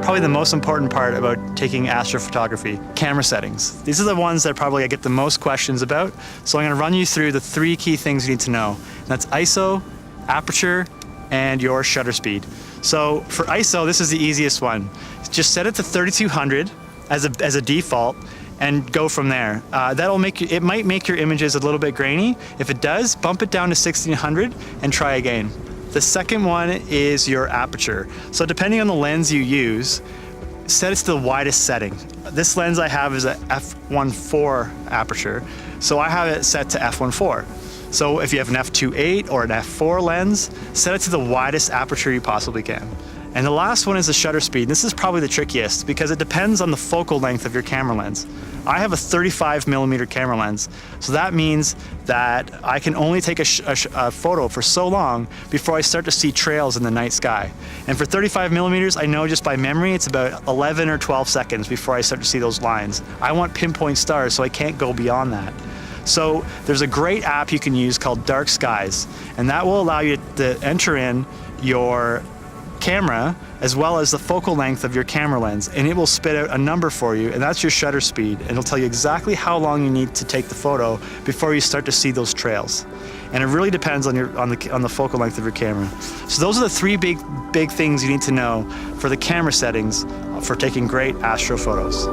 probably the most important part about taking astrophotography, camera settings. These are the ones that probably I get the most questions about. So I'm going to run you through the 3 key things you need to know. And that's ISO, aperture, and your shutter speed. So for ISO, this is the easiest one. Just set it to 3200 as a default and go from there. That'll make it might make your images a little bit grainy. If it does, bump it down to 1600 and try again. The second one is your aperture. So depending on the lens you use, set it to the widest setting. This lens I have is a f1.4 aperture, so I have it set to f1.4. So if you have an f2.8 or an f4 lens, set it to the widest aperture you possibly can. And the last one is the shutter speed. This is probably the trickiest because it depends on the focal length of your camera lens. I have a 35mm camera lens, so that means that I can only take a photo for so long before I start to see trails in the night sky. And for 35mm, I know just by memory it's about 11 or 12 seconds before I start to see those lines. I want pinpoint stars, so I can't go beyond that. So there's a great app you can use called Dark Skies, and that will allow you to enter in your camera as well as the focal length of your camera lens, and it will spit out a number for you, and that's your shutter speed, and it'll tell you exactly how long you need to take the photo before you start to see those trails. And it really depends on the focal length of your camera. So those are the 3 big things you need to know for the camera settings for taking great astro photos.